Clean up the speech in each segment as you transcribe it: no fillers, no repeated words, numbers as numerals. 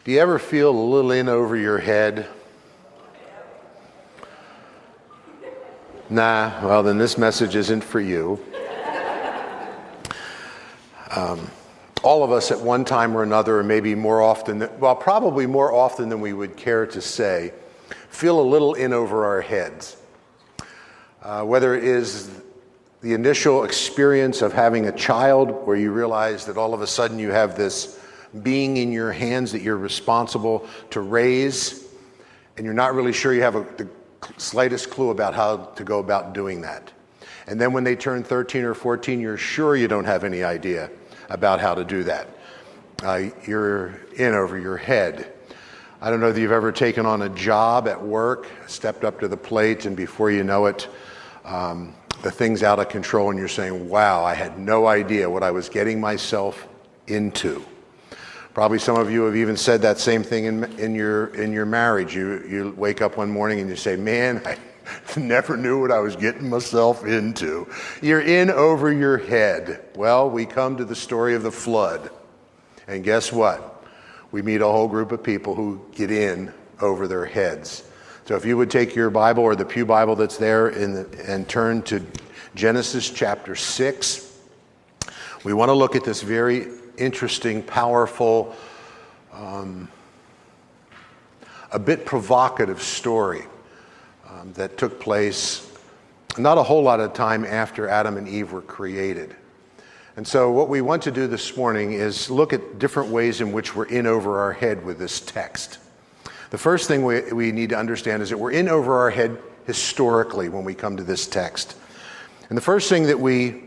Do you ever feel a little in over your head? Nah, well then this message isn't for you. All of us at one time or another, or maybe more often, probably more often than we would care to say, feel a little in over our heads. Whether it is the initial experience of having a child where you realize that all of a sudden you have this being in your hands that you're responsible to raise, and you're not really sure you have the slightest clue about how to go about doing that. And then when they turn 13 or 14, you're sure you don't have any idea about how to do that. You're in over your head. I don't know if you've ever taken on a job at work, stepped up to the plate, and before you know it, the thing's out of control and you're saying, wow, I had no idea what I was getting myself into. Probably some of you have even said that same thing in your marriage. You wake up one morning and you say, man, I never knew what I was getting myself into. You're in over your head. Well, we come to the story of the flood. And guess what? We meet a whole group of people who get in over their heads. So if you would take your Bible or the Pew Bible that's there and turn to Genesis chapter 6, we want to look at this very interesting, powerful, a bit provocative story that took place not a whole lot of time after Adam and Eve were created. And so what we want to do this morning is look at different ways in which we're in over our head with this text. The first thing we need to understand is that we're in over our head historically when we come to this text. And the first thing that we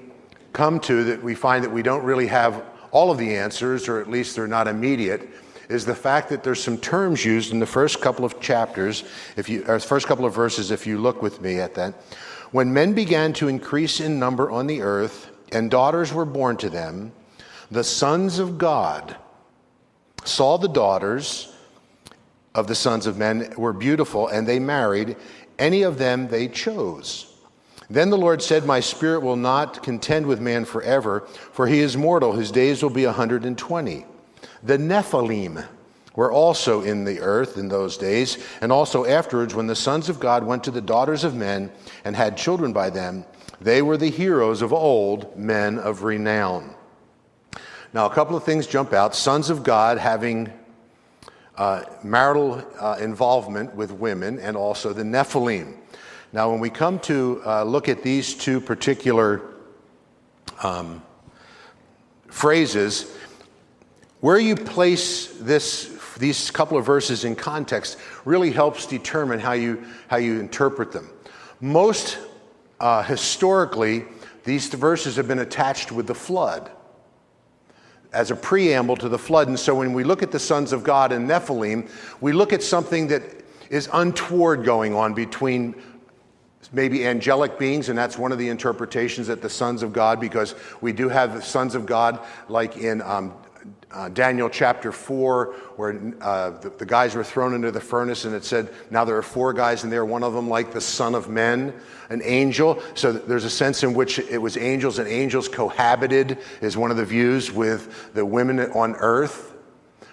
come to, that we find that we don't really have all of the answers, or at least they're not immediate, is the fact that there's some terms used in the first couple of chapters, or first couple of verses, if you look with me at that. When men began to increase in number on the earth, and daughters were born to them, the sons of God saw the daughters of the sons of men were beautiful, and they married any of them they chose. Then the Lord said, my spirit will not contend with man forever, for he is mortal. His days will be 120. The Nephilim were also in the earth in those days, and also afterwards when the sons of God went to the daughters of men and had children by them. They were the heroes of old, men of renown. Now a couple of things jump out. Sons of God having marital involvement with women, and also the Nephilim. Now, when we come to look at these two particular phrases, where you place these couple of verses in context really helps determine how you interpret them. Most historically, these verses have been attached with the flood as a preamble to the flood. And so when we look at the sons of God and Nephilim, we look at something that is untoward going on between maybe angelic beings, and that's one of the interpretations that the sons of God, because we do have the sons of God, like in Daniel chapter 4, where the guys were thrown into the furnace, and it said, now there are 4 guys in there, one of them like the son of men, an angel. So there's a sense in which it was angels, and angels cohabited, is one of the views, with the women on earth.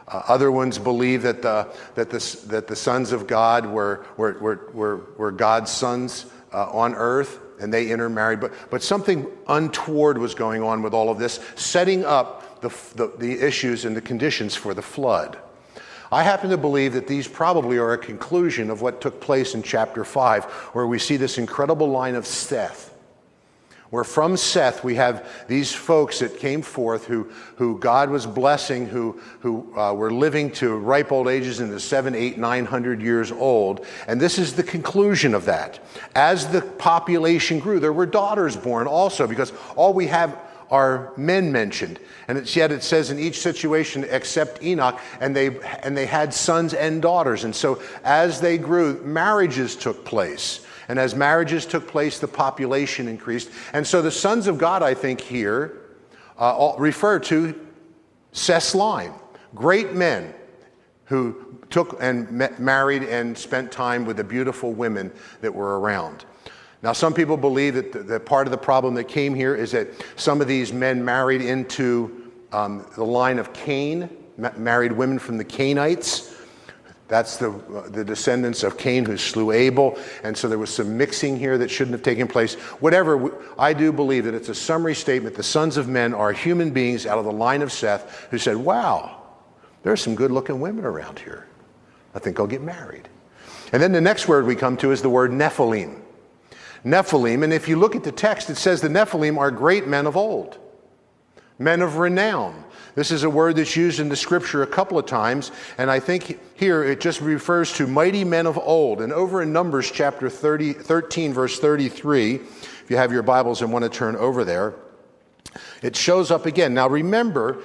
Other ones believe that the sons of God were God's sons on earth, and they intermarried. But something untoward was going on with all of this, setting up the issues and the conditions for the flood. I happen to believe that these probably are a conclusion of what took place in chapter 5, where we see this incredible line of Seth, where from Seth we have these folks that came forth who God was blessing, who were living to ripe old ages in the 700, 800, 900 years old. And this is the conclusion of that. As the population grew, there were daughters born also, because all we have are men mentioned. And yet it says in each situation except Enoch, and they had sons and daughters. And so as they grew, marriages took place. And as marriages took place, the population increased. And so the sons of God, I think here, refer to Seth's line. Great men who took and married and spent time with the beautiful women that were around. Now, some people believe that part of the problem that came here is that some of these men married into the line of Cain, married women from the Cainites. That's the descendants of Cain who slew Abel. And so there was some mixing here that shouldn't have taken place. Whatever, I do believe that it's a summary statement. The sons of men are human beings out of the line of Seth who said, wow, there's some good-looking women around here. I think I'll get married. And then the next word we come to is the word Nephilim. Nephilim, and if you look at the text, it says the Nephilim are great men of old, men of renown. This is a word that's used in the scripture a couple of times, and I think here it just refers to mighty men of old. And over in Numbers chapter 13, verse 33, if you have your Bibles and want to turn over there, it shows up again. Now remember,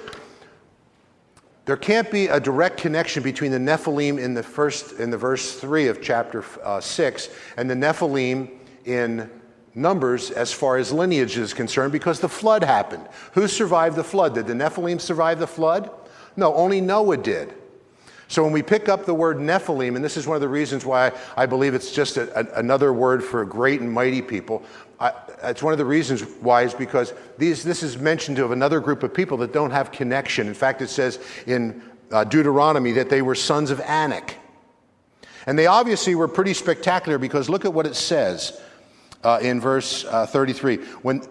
there can't be a direct connection between the Nephilim in the verse 3 of chapter 6 and the Nephilim in Numbers as far as lineage is concerned, because the flood happened. Who survived the flood? Did the Nephilim survive the flood? No, only Noah did. So when we pick up the word Nephilim, and this is one of the reasons why I believe it's just another word for great and mighty people, it's one of the reasons why is because this is mentioned of another group of people that don't have connection. In fact, it says in Deuteronomy that they were sons of Anak. And they obviously were pretty spectacular, because look at what it says. In verse 33, when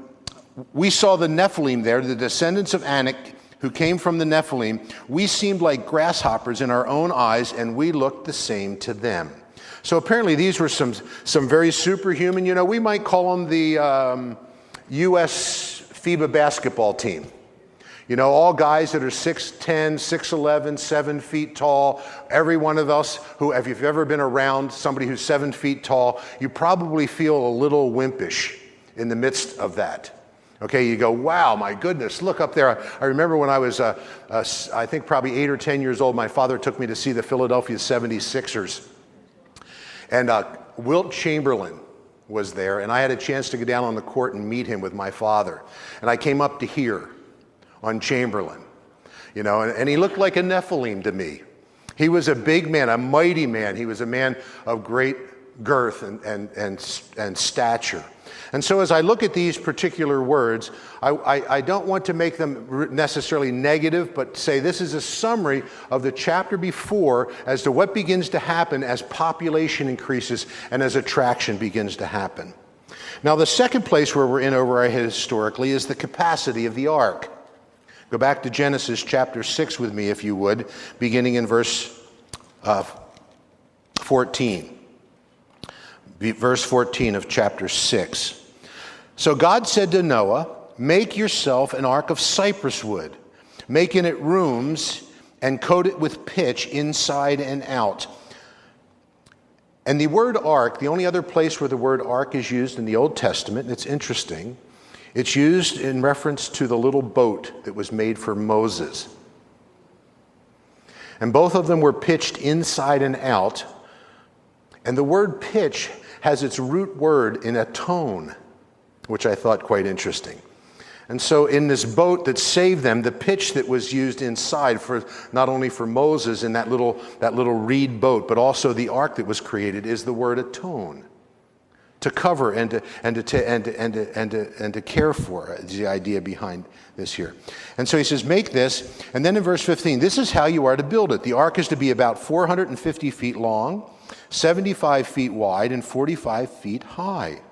we saw the Nephilim there, the descendants of Anak who came from the Nephilim, we seemed like grasshoppers in our own eyes, and we looked the same to them. So apparently these were some very superhuman, we might call them the U.S. FIBA basketball team. All guys that are 6'10", 6'11", 7 feet tall. Every one of us who, if you've ever been around somebody who's 7 feet tall, you probably feel a little wimpish in the midst of that. Okay, you go, wow, my goodness, look up there. I remember when I was, I think probably 8 or 10 years old, my father took me to see the Philadelphia 76ers. And Wilt Chamberlain was there, and I had a chance to go down on the court and meet him with my father. And I came up to here on Chamberlain, and he looked like a Nephilim to me. He was a big man, a mighty man. He was a man of great girth and stature. And so as I look at these particular words, I don't want to make them necessarily negative, but say this is a summary of the chapter before as to what begins to happen as population increases and as attraction begins to happen. Now, the second place where we're in over our head historically is the capacity of the ark. Go back to Genesis chapter 6 with me, if you would, beginning in verse 14. Verse 14 of chapter 6. So God said to Noah, make yourself an ark of cypress wood, make in it rooms and coat it with pitch inside and out. And the word ark, the only other place where the word ark is used in the Old Testament, and it's interesting, it's used in reference to the little boat that was made for Moses. And both of them were pitched inside and out. And the word pitch has its root word in atone, which I thought quite interesting. And so in this boat that saved them, the pitch that was used inside for not only for Moses in that little reed boat, but also the ark that was created is the word atone. To cover and to care for is the idea behind this here. And so he says, make this. And then in verse 15, this is how you are to build it. The ark is to be about 450 feet long, 75 feet wide, and 45 feet high.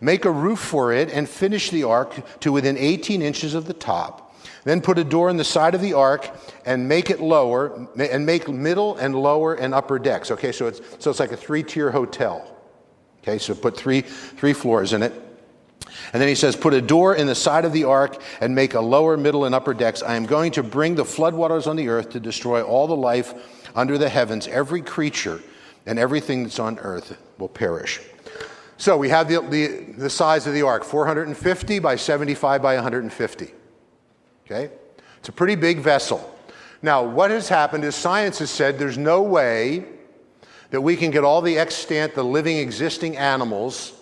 Make a roof for it and finish the ark to within 18 inches of the top. Then put a door in the side of the ark and make it lower, and make middle and lower and upper decks. Okay, so it's like a 3-tier hotel. Okay, so put three floors in it. And then he says, put a door in the side of the ark and make a lower, middle, and upper decks. I am going to bring the floodwaters on the earth to destroy all the life under the heavens. Every creature and everything that's on earth will perish. So we have the size of the ark, 450 by 75 by 150. Okay? It's a pretty big vessel. Now, what has happened is science has said there's no way that we can get all the extant, the living, existing animals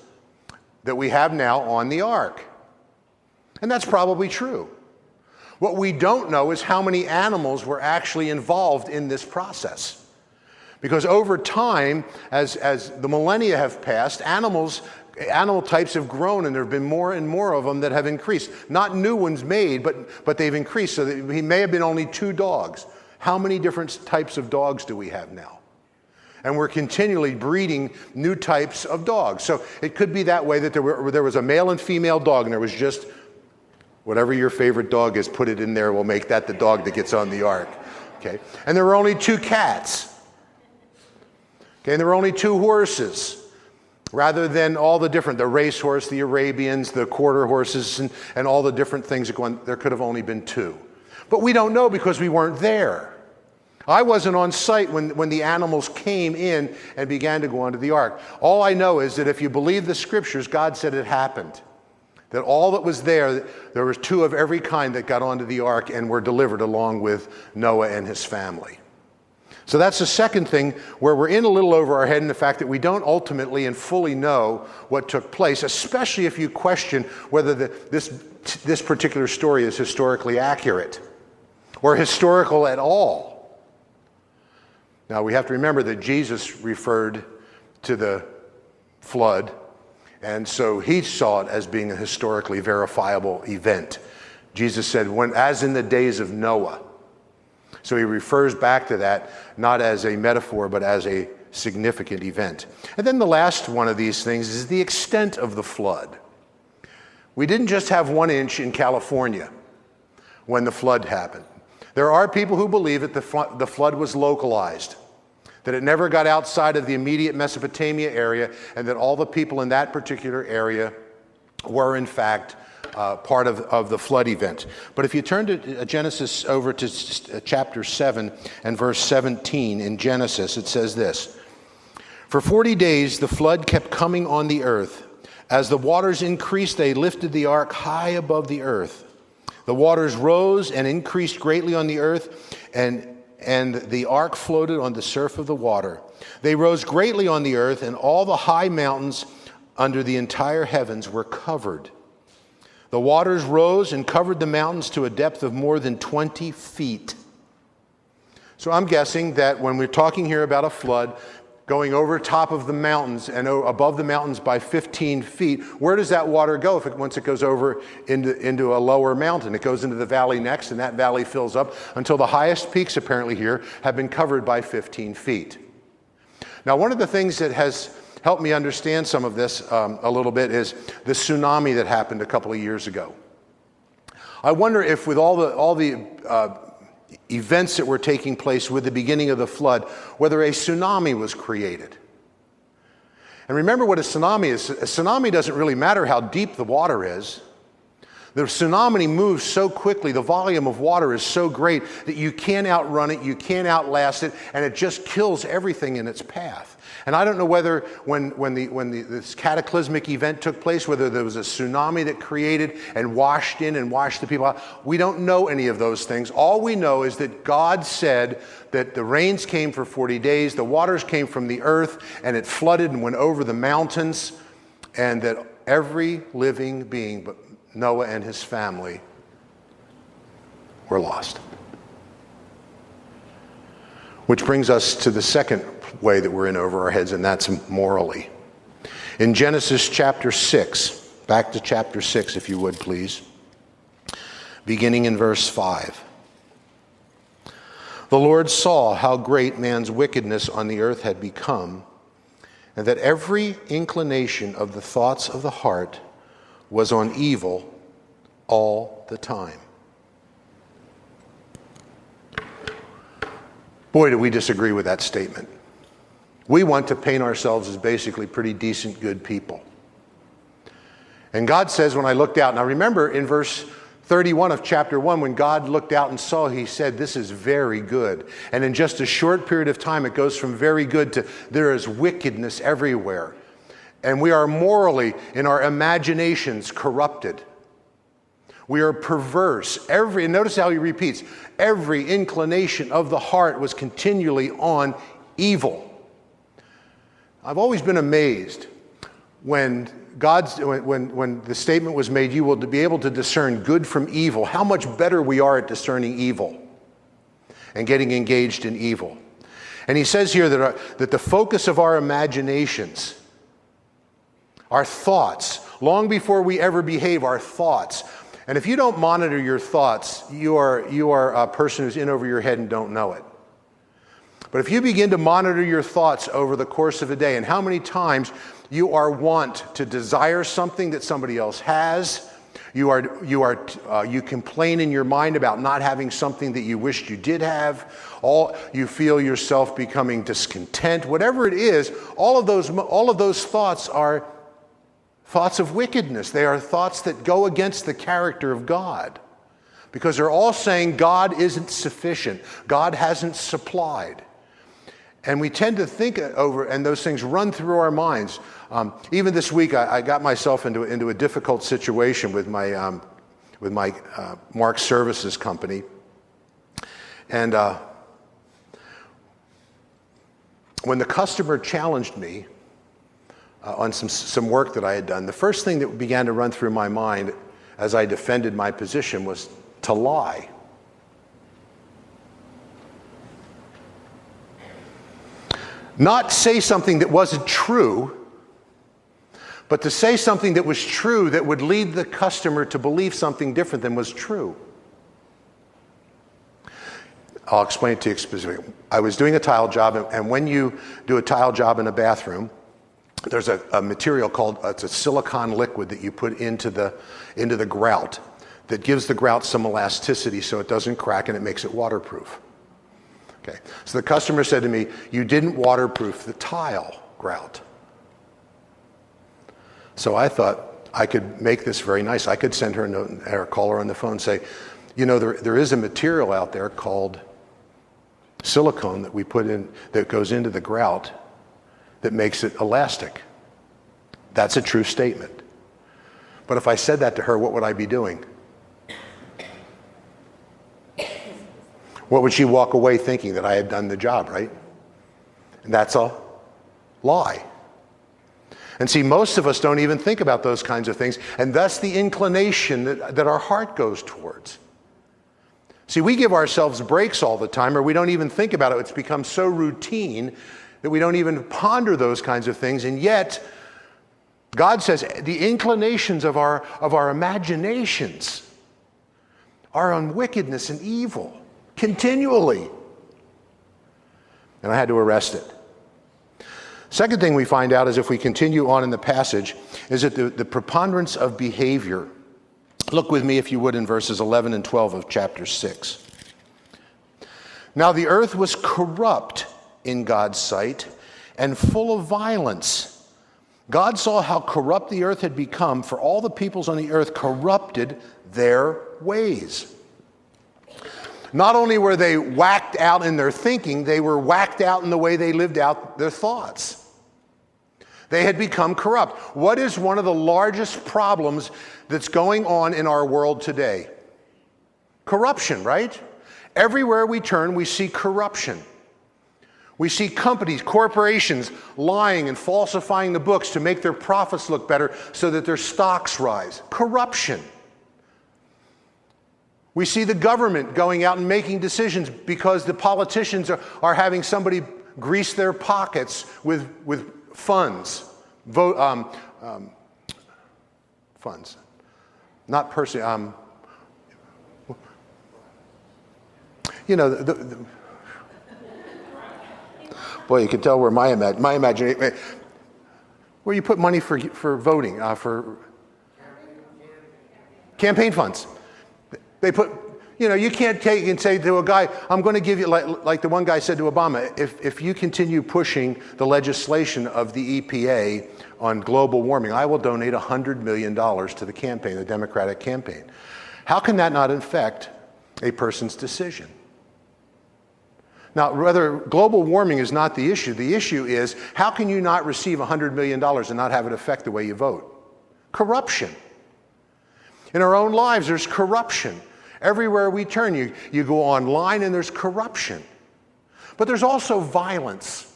that we have now on the ark. And that's probably true. What we don't know is how many animals were actually involved in this process. Because over time, as the millennia have passed, animal types have grown, and there have been more and more of them that have increased. Not new ones made, but they've increased. So that he may have been only 2 dogs. How many different types of dogs do we have now? And we're continually breeding new types of dogs. So it could be that way, that there was a male and female dog, and there was just whatever your favorite dog is, put it in there, we'll make that the dog that gets on the ark. Okay? And there were only 2 cats. Okay, and there were only 2 horses, rather than all the different, the racehorse, the Arabians, the quarter horses, and all the different things that go on. There could have only been 2. But we don't know because we weren't there. I wasn't on site when the animals came in and began to go onto the ark. All I know is that if you believe the scriptures, God said it happened. That all that was there was 2 of every kind that got onto the ark and were delivered along with Noah and his family. So that's the second thing where we're in a little over our head in the fact that we don't ultimately and fully know what took place, especially if you question whether this particular story is historically accurate or historical at all. Now, we have to remember that Jesus referred to the flood, and so he saw it as being a historically verifiable event. Jesus said, as in the days of Noah. So he refers back to that, not as a metaphor, but as a significant event. And then the last one of these things is the extent of the flood. We didn't just have 1 inch in California when the flood happened. There are people who believe that the flood was localized, that it never got outside of the immediate Mesopotamia area, and that all the people in that particular area were, in fact, part of the flood event. But if you turn to Genesis over to chapter 7 and verse 17 in Genesis, it says this: "For 40 days the flood kept coming on the earth. As the waters increased, they lifted the ark high above the earth. The waters rose and increased greatly on the earth, and the ark floated on the surf of the water. They rose greatly on the earth, and all the high mountains under the entire heavens were covered. The waters rose and covered the mountains to a depth of more than 20 feet." So I'm guessing that when we're talking here about a flood going over top of the mountains and above the mountains by 15 feet, where does that water go once it goes over into a lower mountain? It goes into the valley next, and that valley fills up until the highest peaks apparently here have been covered by 15 feet. Now, one of the things that has helped me understand some of this a little bit is the tsunami that happened a couple of years ago. I wonder if with all the events that were taking place with the beginning of the flood, whether a tsunami was created. And remember what a tsunami is. A tsunami doesn't really matter how deep the water is. The tsunami moves so quickly, the volume of water is so great that you can't outrun it, you can't outlast it, and it just kills everything in its path. And I don't know whether when this cataclysmic event took place, whether there was a tsunami that created and washed in and washed the people out. We don't know any of those things. All we know is that God said that the rains came for 40 days, the waters came from the earth, and it flooded and went over the mountains, and that every living being, but Noah and his family, were lost. Which brings us to the second way that we're in over our heads, and that's morally. In Genesis chapter 6, back to chapter 6 if you would please, beginning in verse 5. "The Lord saw how great man's wickedness on the earth had become, and that every inclination of the thoughts of the heart was on evil all the time." Boy, do we disagree with that statement. We want to paint ourselves as basically pretty decent, good people. And God says, when I looked out, now remember in verse 31 of chapter 1, when God looked out and saw, he said, "This is very good." And in just a short period of time, it goes from very good to there is wickedness everywhere. And we are morally, in our imaginations, corrupted. We are perverse. And notice how he repeats, every inclination of the heart was continually on evil. I've always been amazed when the statement was made, you will be able to discern good from evil, how much better we are at discerning evil and getting engaged in evil. And he says here that the focus of our imaginations, our thoughts, long before we ever behave, our thoughts. And if you don't monitor your thoughts, you are a person who's in over your head and don't know it. But if you begin to monitor your thoughts over the course of a day, and how many times you are wont to desire something that somebody else has, you complain in your mind about not having something that you wished you did have, you feel yourself becoming discontent, whatever it is, all of those thoughts are thoughts of wickedness. They are thoughts that go against the character of God, because they're all saying God isn't sufficient, God hasn't supplied. And we tend to think over, and those things run through our minds. Even this week, I got myself into a difficult situation with my Mark Services company. And when the customer challenged me on some work that I had done, the first thing that began to run through my mind as I defended my position was to lie. Not say something that wasn't true, but to say something that was true that would lead the customer to believe something different than was true. I'll explain it to you specifically. I was doing a tile job, and when you do a tile job in a bathroom, there's a material called, it's a silicone liquid that you put into the grout that gives the grout some elasticity so it doesn't crack and it makes it waterproof. Okay, so the customer said to me, "You didn't waterproof the tile grout." So I thought I could make this very nice. I could send her a note or call her on the phone and say, "You know, there is a material out there called silicone that we put in, that goes into the grout, that makes it elastic." That's a true statement. But if I said that to her, what would I be doing? What would she walk away thinking? That I had done the job, right? And that's a lie. And see, most of us don't even think about those kinds of things, and thus the inclination that our heart goes towards. See, we give ourselves breaks all the time, or we don't even think about it. It's become so routine that we don't even ponder those kinds of things, and yet God says the inclinations of our imaginations are on wickedness and evil. Continually. And I had to arrest it. Second thing we find out is, if we continue on in the passage, is that the preponderance of behavior. Look with me, if you would, in verses 11 and 12 of chapter 6. "Now the earth was corrupt in God's sight and full of violence. God saw how corrupt the earth had become, for all the peoples on the earth corrupted their ways." Not only were they whacked out in their thinking, they were whacked out in the way they lived out their thoughts. They had become corrupt. What is one of the largest problems that's going on in our world today? Corruption, right? Everywhere we turn, we see corruption. We see companies, corporations lying and falsifying the books to make their profits look better so that their stocks rise. Corruption. We see the government going out and making decisions because the politicians are having somebody grease their pockets with funds. Funds. Not person. Boy, you can tell where my imagination, where you put money for voting, for campaign funds. They put, you can't take and say to a guy, "I'm going to give you," like the one guy said to Obama, if you continue pushing the legislation of the EPA on global warming, I will donate $100 million to the campaign, the Democratic campaign. How can that not affect a person's decision? Now, whether global warming is not the issue is, how can you not receive $100 million and not have it affect the way you vote? Corruption. In our own lives, there's corruption. Everywhere we turn, you go online and there's corruption. But there's also violence,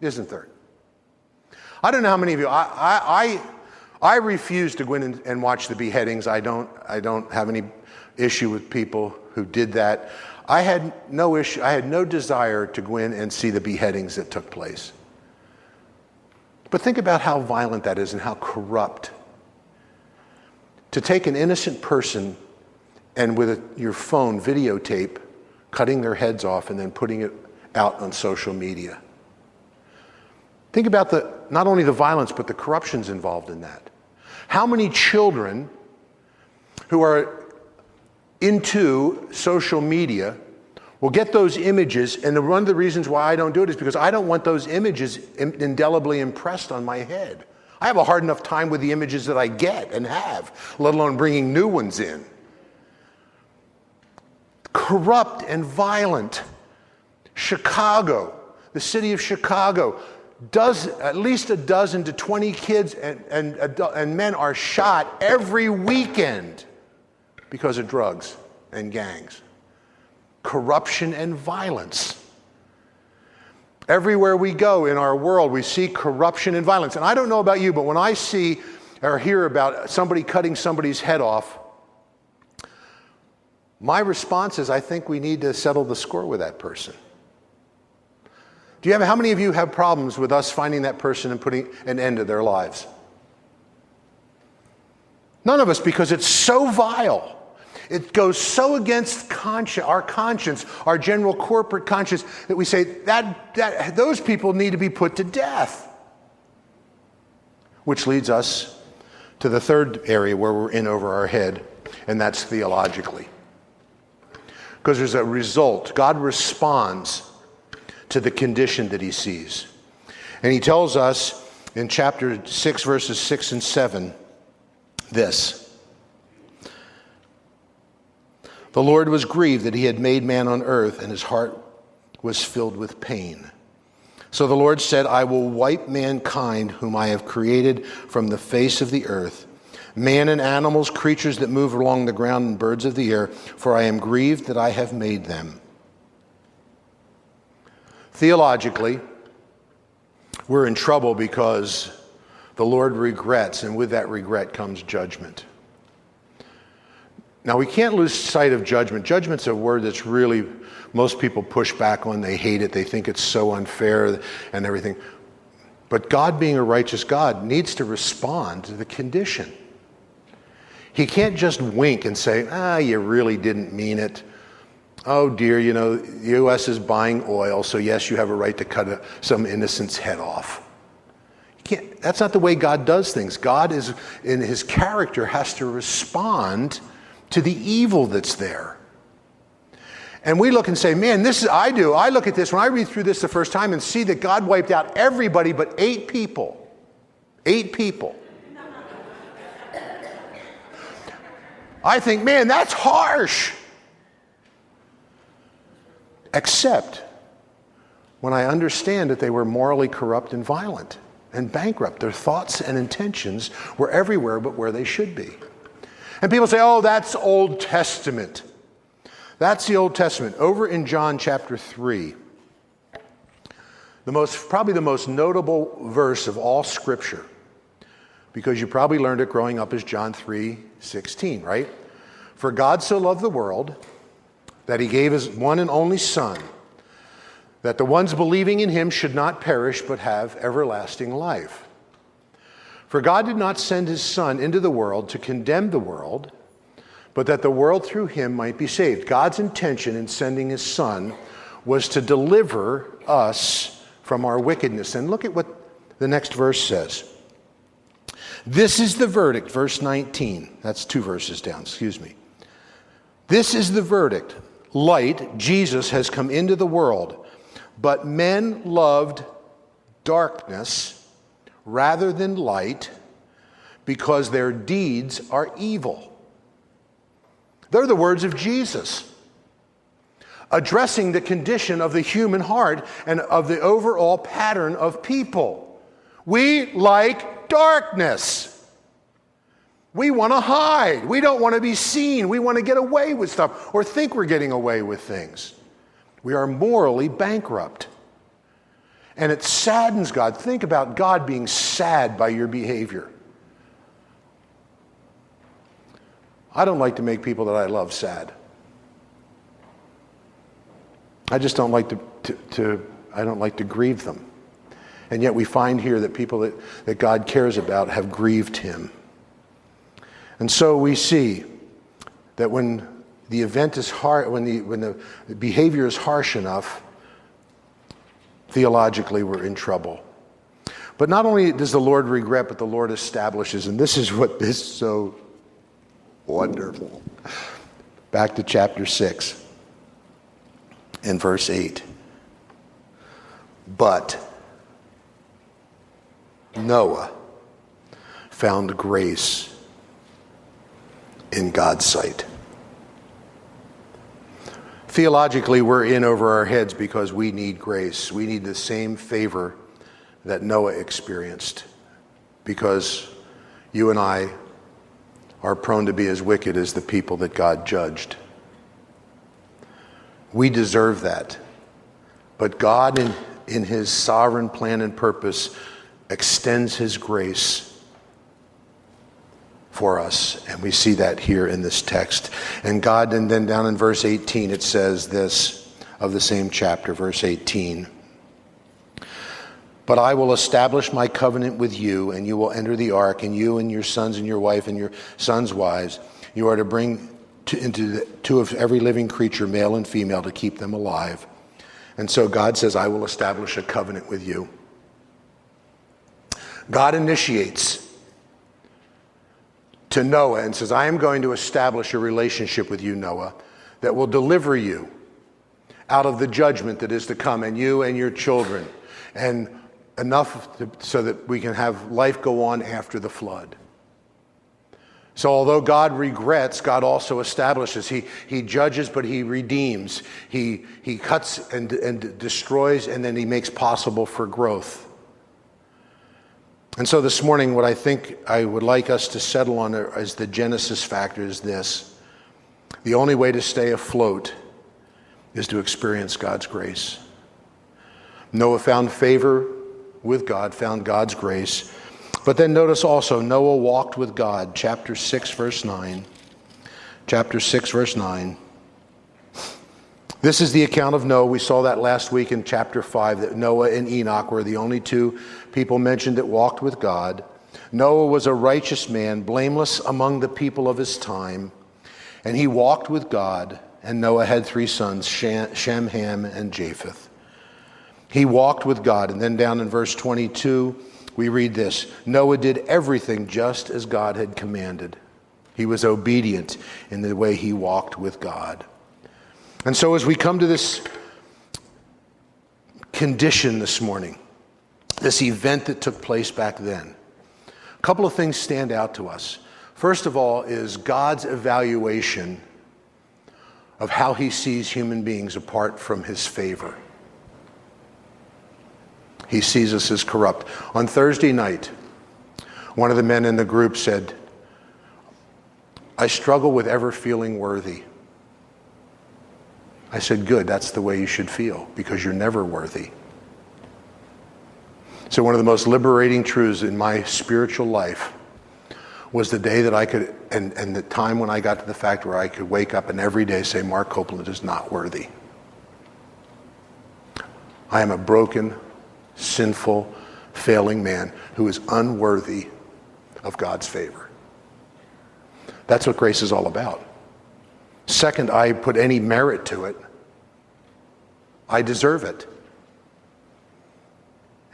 isn't there? I don't know how many of you, I refuse to go in and watch the beheadings. I don't have any issue with people who did that. I had no desire to go in and see the beheadings that took place. But think about how violent that is and how corrupt. to take an innocent person and with your phone videotape cutting their heads off and then putting it out on social media. Think about not only the violence, but the corruptions involved in that. How many children who are into social media will get those images, and one of the reasons why I don't do it is because I don't want those images indelibly impressed on my head. I have a hard enough time with the images that I get and have, let alone bringing new ones in. Corrupt and violent. Chicago, the city of Chicago, at least a dozen to 20 kids and men are shot every weekend because of drugs and gangs. Corruption and violence. Everywhere we go in our world, we see corruption and violence. And I don't know about you, but when I see or hear about somebody cutting somebody's head off, my response is, I think we need to settle the score with that person. How many of you have problems with us finding that person and putting an end to their lives? None of us, because it's so vile. It goes so against our conscience, our general corporate conscience, that we say that those people need to be put to death. Which leads us to the third area where we're in over our head, and that's theologically. Because there's a result. God responds to the condition that he sees. And he tells us in chapter 6, verses 6 and 7, this. The Lord was grieved that he had made man on earth, and his heart was filled with pain. So the Lord said, I will wipe mankind whom I have created from the face of the earth, man and animals, creatures that move along the ground, and birds of the air, for I am grieved that I have made them. Theologically, we're in trouble because the Lord regrets, and with that regret comes judgment. Now, we can't lose sight of judgment. Judgment's a word that's really, most people push back on. They hate it. They think it's so unfair and everything. But God, being a righteous God, needs to respond to the condition. He can't just wink and say, you really didn't mean it. Oh dear, the U.S. is buying oil, so yes, you have a right to cut some innocent's head off. That's not the way God does things. God is, in his character, has to respond to the evil that's there. And we look and say, man, I look at this, when I read through this the first time and see that God wiped out everybody but 8 people. 8 people. I think, man, that's harsh. Except when I understand that they were morally corrupt and violent and bankrupt. Their thoughts and intentions were everywhere but where they should be. And people say, oh, that's Old Testament. That's the Old Testament. Over in John chapter 3, probably the most notable verse of all Scripture, because you probably learned it growing up, is John 3:16, right? For God so loved the world that he gave his one and only Son, that the ones believing in him should not perish but have everlasting life. For God did not send his Son into the world to condemn the world, but that the world through him might be saved. God's intention in sending his Son was to deliver us from our wickedness. And look at what the next verse says. This is the verdict, verse 19. That's 2 verses down, excuse me. This is the verdict. Light, Jesus, has come into the world, but men loved darkness rather than light because their deeds are evil. They're the words of Jesus, addressing the condition of the human heart and of the overall pattern of people. We like darkness. We want to hide. We don't want to be seen. We want to get away with stuff or think we're getting away with things. We are morally bankrupt. And it saddens God. Think about God being sad by your behavior. I don't like to make people that I love sad. I just don't like to grieve them. And yet we find here that people that God cares about have grieved him. And so we see that when the event is hard, when the behavior is harsh enough, theologically we're in trouble. But not only does the Lord regret, but the Lord establishes, and this is what is so wonderful. Back to chapter 6 and verse 8. But Noah found grace in God's sight. Theologically, we're in over our heads because we need grace. We need the same favor that Noah experienced, because you and I are prone to be as wicked as the people that God judged. We deserve that. But God, in his sovereign plan and purpose, extends his grace for us. And we see that here in this text. And God, and then down in verse 18, it says this of the same chapter, verse 18. But I will establish my covenant with you, and you will enter the ark, and you and your sons and your wife and your sons' wives. You are to bring into two of every living creature, male and female, to keep them alive. And so God says, I will establish a covenant with you. God initiates to Noah and says, I am going to establish a relationship with you, Noah, that will deliver you out of the judgment that is to come, and you and your children, and enough so that we can have life go on after the flood. So although God regrets, God also establishes. He judges, but he redeems. He cuts and destroys, and then he makes possible for growth. And so this morning, what I think I would like us to settle on as the Genesis factor is this. The only way to stay afloat is to experience God's grace. Noah found favor with God, found God's grace. But then notice also, Noah walked with God, chapter 6, verse 9. Chapter 6, verse 9. This is the account of Noah. We saw that last week in chapter 5, that Noah and Enoch were the only two people mentioned that walked with God. Noah was a righteous man, blameless among the people of his time, and he walked with God, and Noah had three sons, Shem, Ham, and Japheth. He walked with God. And then down in verse 22, we read this. Noah did everything just as God had commanded. He was obedient in the way he walked with God. And so as we come to this condition this morning, this event that took place back then, a couple of things stand out to us. First of all is God's evaluation of how he sees human beings apart from his favor. He sees us as corrupt. On Thursday night, one of the men in the group said, I struggle with ever feeling worthy. I said, good, that's the way you should feel, because you're never worthy. So one of the most liberating truths in my spiritual life was the day that I could, and the time when I got to the fact where I could wake up and every day say, Mark Copeland is not worthy. I am a broken, sinful, failing man who is unworthy of God's favor. That's what grace is all about. Second, I put any merit to it. I deserve it.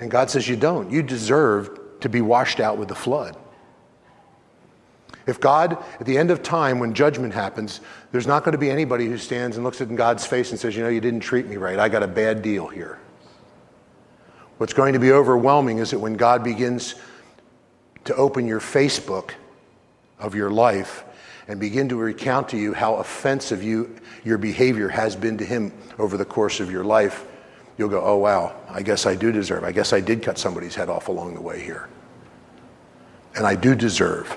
And God says you don't. You deserve to be washed out with the flood. If God, at the end of time, when judgment happens, there's not going to be anybody who stands and looks at God's face and says, you know, you didn't treat me right. I got a bad deal here. What's going to be overwhelming is that when God begins to open your Facebook of your life and begin to recount to you how offensive your behavior has been to him over the course of your life, you'll go, oh wow, I guess I do deserve. I guess I did cut somebody's head off along the way here. And I do deserve.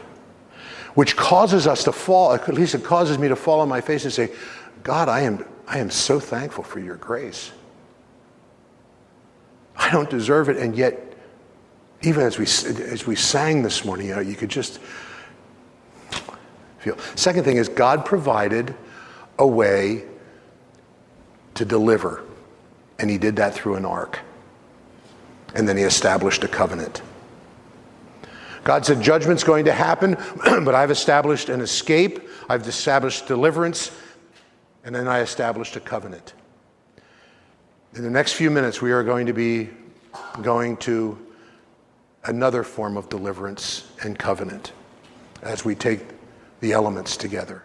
Which causes us to fall, at least it causes me to fall on my face and say, God, I am so thankful for your grace. I don't deserve it, and yet, even as we sang this morning, you know, you could just feel. Second thing is, God provided a way to deliver, and he did that through an ark. And then he established a covenant. God said judgment's going to happen, but I've established an escape, I've established deliverance, and then I established a covenant. In the next few minutes, we are going to be going to another form of deliverance and covenant as we take the elements together.